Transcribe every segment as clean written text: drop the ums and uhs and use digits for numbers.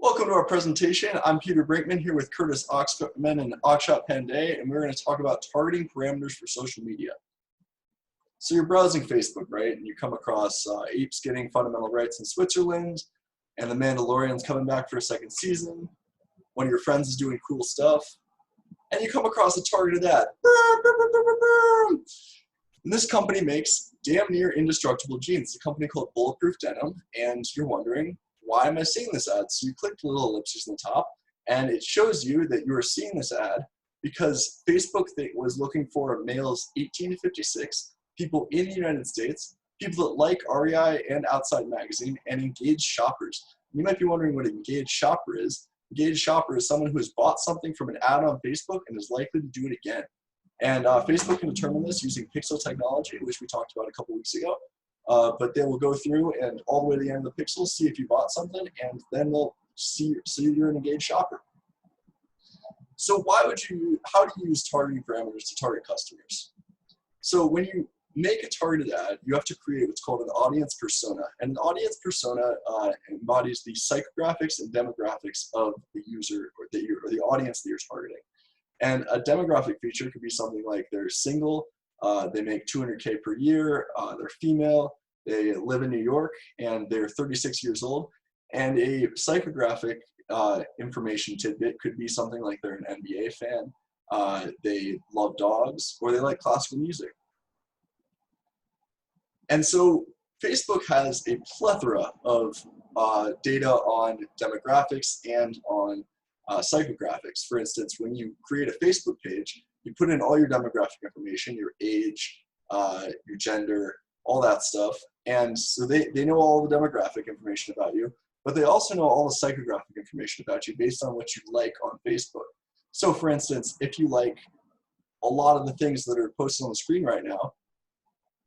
Welcome to our presentation. I'm Peter Brinkman here with Curtis Oxman and Akshat Pandey, and we're going to talk about targeting parameters for social media. So you're browsing Facebook, right? And you come across apes getting fundamental rights in Switzerland, and The Mandalorian's coming back for a second season. One of your friends is doing cool stuff, and you come across a targeted ad. And this company makes damn near indestructible jeans. It's a company called Bulletproof Denim, and you're wondering, why am I seeing this ad? So you click the little ellipses on the top, and it shows you that you are seeing this ad because Facebook was looking for males 18 to 56, people in the United States, people that like REI and Outside Magazine, and engaged shoppers. You might be wondering what an engaged shopper is. Engaged shopper is someone who has bought something from an ad on Facebook and is likely to do it again. And Facebook can determine this using pixel technology, which we talked about a couple weeks ago. But they will go through and all the way to the end of the pixel, see if you bought something, and then they'll see you're an engaged shopper. So how do you use targeting parameters to target customers? So when you make a targeted ad, you have to create what's called an audience persona. And an audience persona embodies the psychographics and demographics of the user or the audience that you're targeting. And a demographic feature could be something like they're single, they make $200K per year, they're female, they live in New York, and they're 36 years old. And a psychographic information tidbit could be something like they're an NBA fan, they love dogs, or they like classical music. And so Facebook has a plethora of data on demographics and on psychographics. For instance, when you create a Facebook page, you put in all your demographic information, your age, your gender, all that stuff. And so they know all the demographic information about you, but they also know all the psychographic information about you based on what you like on Facebook. So for instance, if you like a lot of the things that are posted on the screen right now,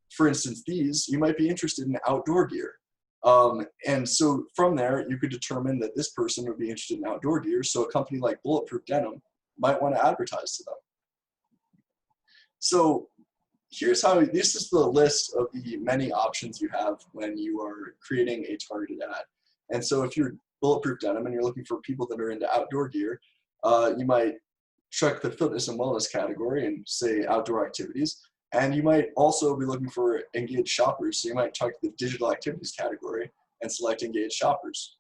for instance, these, you might be interested in outdoor gear. And so from there, you could determine that this person would be interested in outdoor gear. So a company like Bulletproof Denim might want to advertise to them. So this is the list of the many options you have when you are creating a targeted ad. And so if you're Bulletproof Denim and you're looking for people that are into outdoor gear, you might check the fitness and wellness category and say outdoor activities. And you might also be looking for engaged shoppers. So you might check the digital activities category and select engaged shoppers.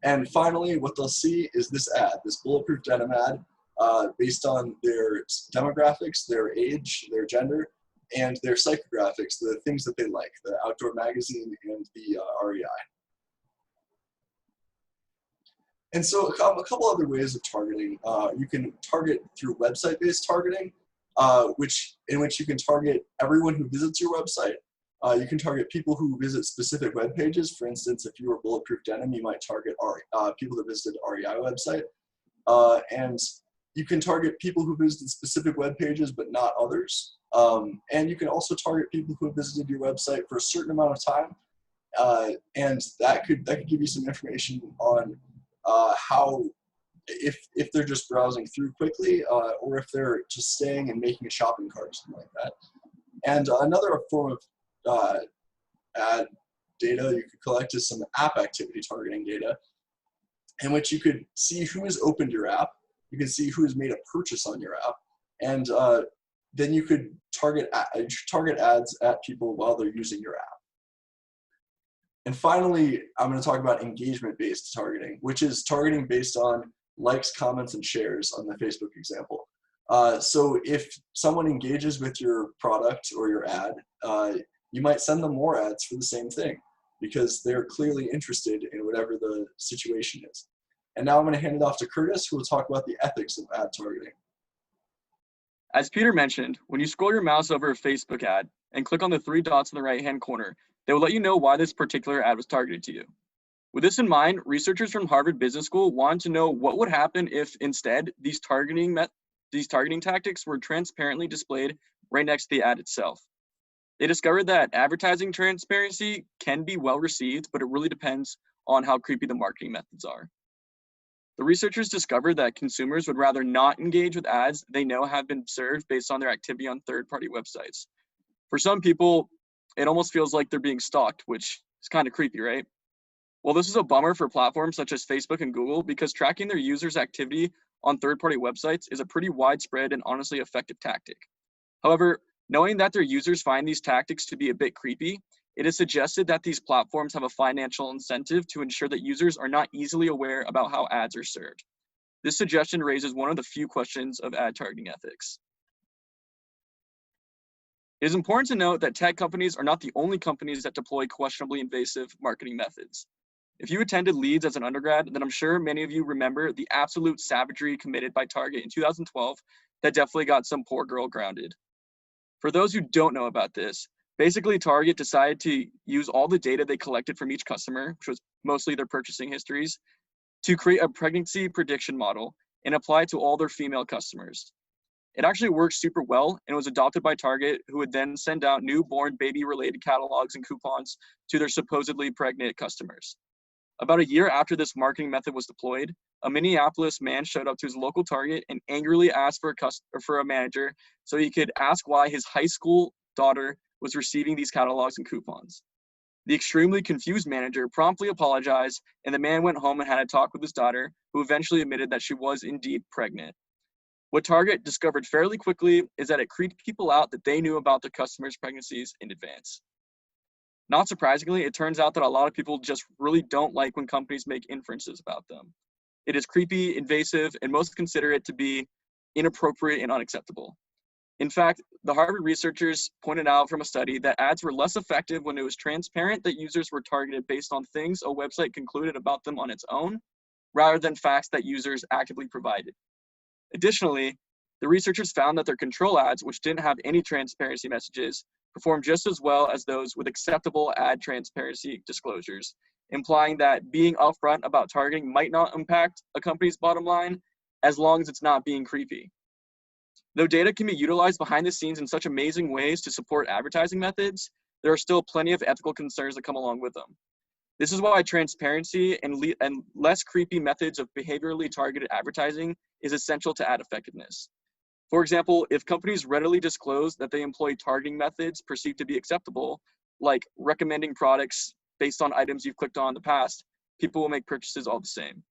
And finally, what they'll see is this ad, this Bulletproof Denim ad, based on their demographics, their age, their gender, and their psychographics, the things that they like, the Outdoor Magazine and the REI. And so a couple other ways of targeting. You can target through website-based targeting, in which you can target everyone who visits your website. You can target people who visit specific web pages. For instance, if you were Bulletproof Denim, you might target people that visited REI website. And you can target people who visited specific web pages, but not others. And you can also target people who visited your website for a certain amount of time. And that could give you some information on how, if they're just browsing through quickly, or if they're just staying and making a shopping cart or something like that. And another form of ad data you could collect is some app activity targeting data, in which you could see who has opened your app, you can see who has made a purchase on your app, and then you could target ads at people while they're using your app. And finally, I'm going to talk about engagement-based targeting, which is targeting based on likes, comments, and shares on the Facebook example. So if someone engages with your product or your ad, you might send them more ads for the same thing because they're clearly interested in whatever the situation is. And now I'm going to hand it off to Curtis, who will talk about the ethics of ad targeting. As Peter mentioned, when you scroll your mouse over a Facebook ad and click on the three dots in the right-hand corner, they will let you know why this particular ad was targeted to you. With this in mind, researchers from Harvard Business School wanted to know what would happen if instead these targeting tactics were transparently displayed right next to the ad itself. They discovered that advertising transparency can be well received, but it really depends on how creepy the marketing methods are. The researchers discovered that consumers would rather not engage with ads they know have been served based on their activity on third-party websites. For some people, it almost feels like they're being stalked, which is kind of creepy, right? Well, this is a bummer for platforms such as Facebook and Google because tracking their users' activity on third-party websites is a pretty widespread and honestly effective tactic. However, knowing that their users find these tactics to be a bit creepy, it is suggested that these platforms have a financial incentive to ensure that users are not easily aware about how ads are served. This suggestion raises one of the few questions of ad targeting ethics. It is important to note that tech companies are not the only companies that deploy questionably invasive marketing methods. If you attended Leeds as an undergrad, then I'm sure many of you remember the absolute savagery committed by Target in 2012 that definitely got some poor girl grounded. For those who don't know about this, basically Target decided to use all the data they collected from each customer, which was mostly their purchasing histories, to create a pregnancy prediction model and apply it to all their female customers. It actually worked super well and was adopted by Target, who would then send out newborn baby-related catalogs and coupons to their supposedly pregnant customers. About a year after this marketing method was deployed, a Minneapolis man showed up to his local Target and angrily asked for a manager so he could ask why his high school daughter was receiving these catalogs and coupons. The extremely confused manager promptly apologized, and the man went home and had a talk with his daughter, who eventually admitted that she was indeed pregnant. What Target discovered fairly quickly is that it creeped people out that they knew about their customers' pregnancies in advance. Not surprisingly, it turns out that a lot of people just really don't like when companies make inferences about them. It is creepy, invasive, and most consider it to be inappropriate and unacceptable. In fact, the Harvard researchers pointed out from a study that ads were less effective when it was transparent that users were targeted based on things a website concluded about them on its own, rather than facts that users actively provided. Additionally, the researchers found that their control ads, which didn't have any transparency messages, performed just as well as those with acceptable ad transparency disclosures, implying that being upfront about targeting might not impact a company's bottom line as long as it's not being creepy. Though data can be utilized behind the scenes in such amazing ways to support advertising methods, there are still plenty of ethical concerns that come along with them. This is why transparency and less creepy methods of behaviorally targeted advertising is essential to ad effectiveness. For example, if companies readily disclose that they employ targeting methods perceived to be acceptable, like recommending products based on items you've clicked on in the past, people will make purchases all the same.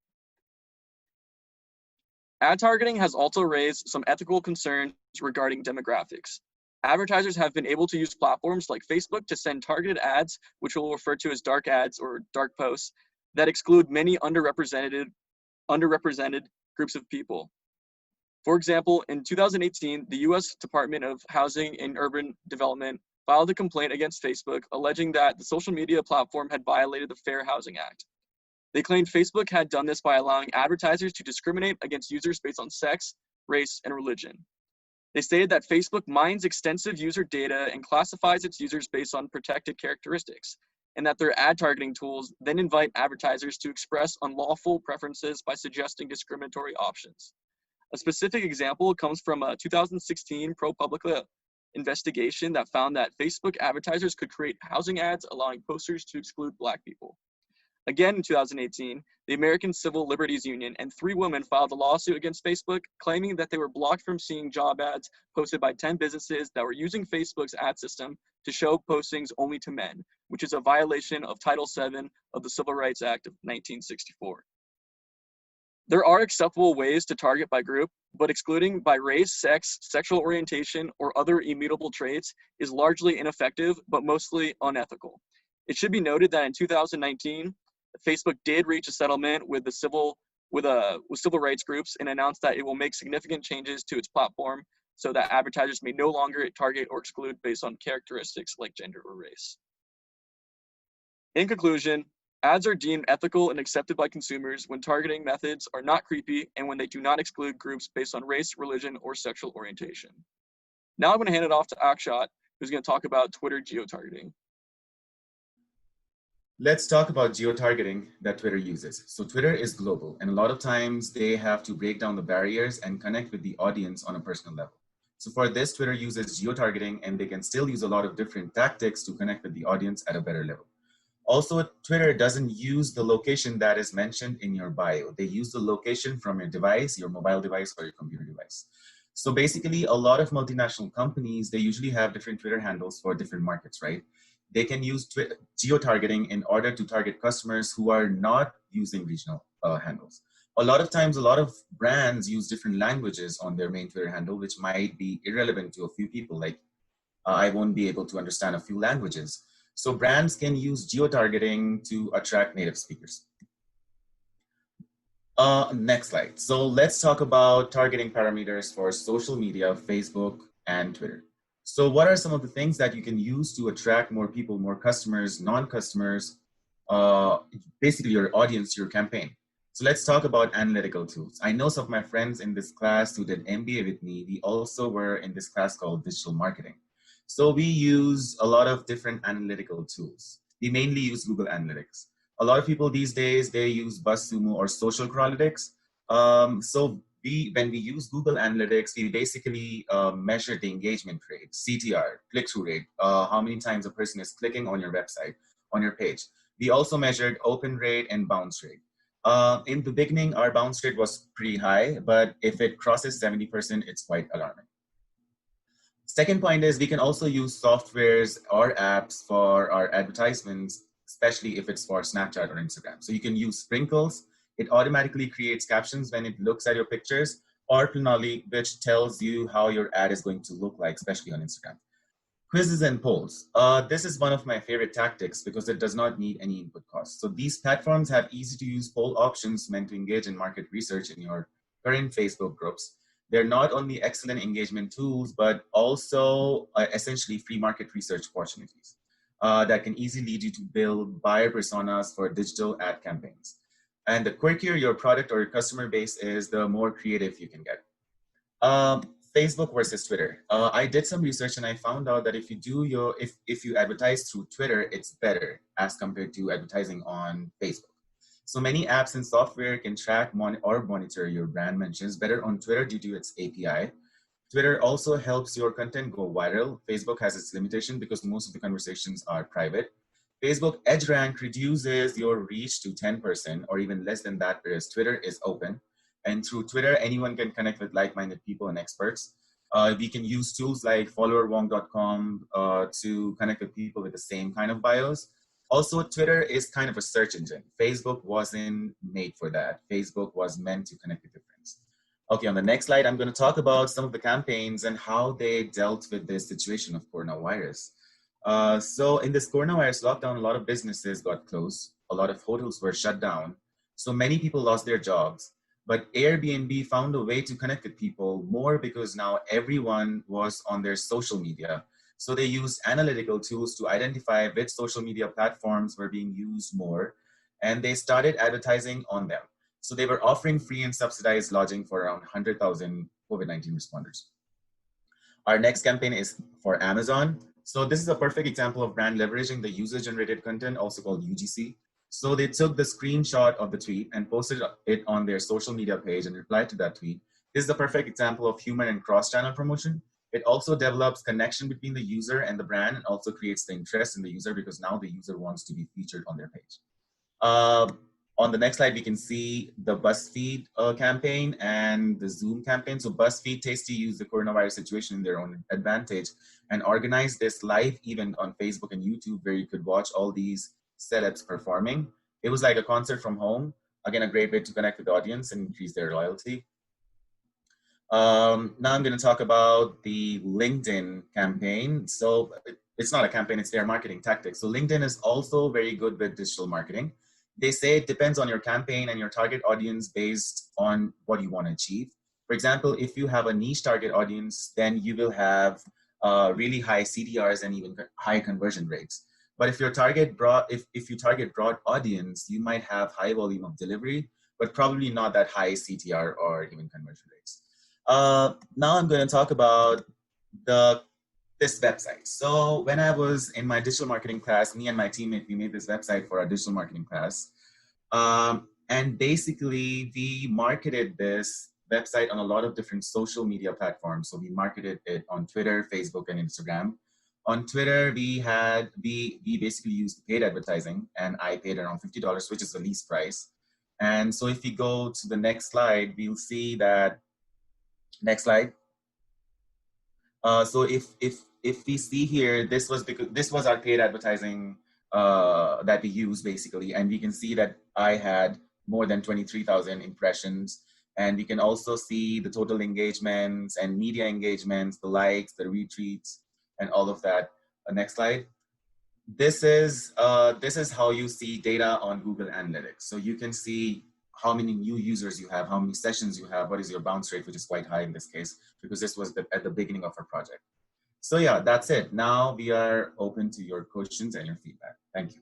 Ad targeting has also raised some ethical concerns regarding demographics. Advertisers have been able to use platforms like Facebook to send targeted ads, which we'll refer to as dark ads or dark posts, that exclude many underrepresented groups of people. For example, in 2018, the US Department of Housing and Urban Development filed a complaint against Facebook, alleging that the social media platform had violated the Fair Housing Act. They claimed Facebook had done this by allowing advertisers to discriminate against users based on sex, race, and religion. They stated that Facebook mines extensive user data and classifies its users based on protected characteristics, and that their ad targeting tools then invite advertisers to express unlawful preferences by suggesting discriminatory options. A specific example comes from a 2016 ProPublica investigation that found that Facebook advertisers could create housing ads allowing posters to exclude Black people. Again, in 2018, the American Civil Liberties Union and 3 women filed a lawsuit against Facebook, claiming that they were blocked from seeing job ads posted by 10 businesses that were using Facebook's ad system to show postings only to men, which is a violation of Title VII of the Civil Rights Act of 1964. There are acceptable ways to target by group, but excluding by race, sex, sexual orientation, or other immutable traits is largely ineffective, but mostly unethical. It should be noted that in 2019, Facebook did reach a settlement with civil rights groups and announced that it will make significant changes to its platform so that advertisers may no longer target or exclude based on characteristics like gender or race. In conclusion, ads are deemed ethical and accepted by consumers when targeting methods are not creepy and when they do not exclude groups based on race, religion, or sexual orientation. Now I'm going to hand it off to Akshat, who's going to talk about Twitter geotargeting. Let's talk about geotargeting that Twitter uses. So Twitter is global, and a lot of times they have to break down the barriers and connect with the audience on a personal level. So for this, Twitter uses geotargeting, and they can still use a lot of different tactics to connect with the audience at a better level. Also, Twitter doesn't use the location that is mentioned in your bio. They use the location from your device, your mobile device, or your computer device. So basically, a lot of multinational companies, they usually have different Twitter handles for different markets, right? they can use geo-targeting in order to target customers who are not using regional handles. A lot of times, a lot of brands use different languages on their main Twitter handle, which might be irrelevant to a few people. Like I won't be able to understand a few languages. So brands can use geo-targeting to attract native speakers. Next slide. So let's talk about targeting parameters for social media, Facebook, and Twitter. So what are some of the things that you can use to attract more people, more customers, non-customers, basically your audience, your campaign? So let's talk about analytical tools. I know some of my friends in this class who did MBA with me, we also were in this class called digital marketing. So we use a lot of different analytical tools. We mainly use Google Analytics. A lot of people these days, they use BuzzSumo or Social Analytics. When we use Google Analytics, we basically measure the engagement rate, CTR, click-through rate, how many times a person is clicking on your website, on your page. We also measured open rate and bounce rate. In the beginning, our bounce rate was pretty high, but if it crosses 70%, it's quite alarming. Second point is we can also use softwares or apps for our advertisements, especially if it's for Snapchat or Instagram. So you can use Sprinkles. It automatically creates captions when it looks at your pictures, or Planoly, which tells you how your ad is going to look like, especially on Instagram. Quizzes and polls. This is one of my favorite tactics because it does not need any input costs. So these platforms have easy to use poll options meant to engage in market research in your current Facebook groups. They're not only excellent engagement tools, but also essentially free market research opportunities that can easily lead you to build buyer personas for digital ad campaigns. And the quirkier your product or your customer base is, the more creative you can get. Facebook versus Twitter. I did some research and I found out that if you advertise through Twitter, it's better as compared to advertising on Facebook. So many apps and software can track or monitor your brand mentions better on Twitter due to its API. Twitter also helps your content go viral. Facebook has its limitation because most of the conversations are private. Facebook EdgeRank reduces your reach to 10% or even less than that, whereas Twitter is open. And through Twitter, anyone can connect with like-minded people and experts. We can use tools like followerwong.com to connect with people with the same kind of bios. Also, Twitter is kind of a search engine. Facebook wasn't made for that. Facebook was meant to connect with your friends. Okay, on the next slide, I'm going to talk about some of the campaigns and how they dealt with this situation of coronavirus. So in this coronavirus lockdown, a lot of businesses got closed. A lot of hotels were shut down. So many people lost their jobs. But Airbnb found a way to connect with people more because now everyone was on their social media. So they used analytical tools to identify which social media platforms were being used more, and they started advertising on them. So they were offering free and subsidized lodging for around 100,000 COVID-19 responders. Our next campaign is for Amazon. So this is a perfect example of brand leveraging the user-generated content, also called UGC. So they took the screenshot of the tweet and posted it on their social media page and replied to that tweet. This is the perfect example of human and cross-channel promotion. It also develops connection between the user and the brand and also creates the interest in the user because now the user wants to be featured on their page. On the next slide, we can see the BuzzFeed campaign and the Zoom campaign. So BuzzFeed Tasty used the coronavirus situation in their own advantage and organized this live event on Facebook and YouTube where you could watch all these celebs performing. It was like a concert from home. Again, a great way to connect with the audience and increase their loyalty. Now I'm going to talk about the LinkedIn campaign. So it's not a campaign, it's their marketing tactics. So LinkedIn is also very good with digital marketing. They say it depends on your campaign and your target audience based on what you want to achieve. For example, if you have a niche target audience, then you will have really high CTRs and even high conversion rates. But if you target broad audience, you might have high volume of delivery, but probably not that high CTR or even conversion rates. Now I'm going to talk about this website. So when I was in my digital marketing class, me and my teammate, we made this website for our digital marketing class. And basically we marketed this website on a lot of different social media platforms. So we marketed it on Twitter, Facebook, and Instagram. On Twitter, we basically used paid advertising, and I paid around $50, which is the least price. And so if we go to the next slide, we'll see that, next slide. So if we see here, this was our paid advertising that we use basically, and we can see that I had more than 23,000 impressions, and we can also see the total engagements and media engagements, the likes, the retweets, and all of that. Next slide. This is how you see data on Google Analytics. So you can see how many new users you have, how many sessions you have, what is your bounce rate, which is quite high in this case, because this was at the beginning of our project. So yeah, that's it. Now we are open to your questions and your feedback. Thank you.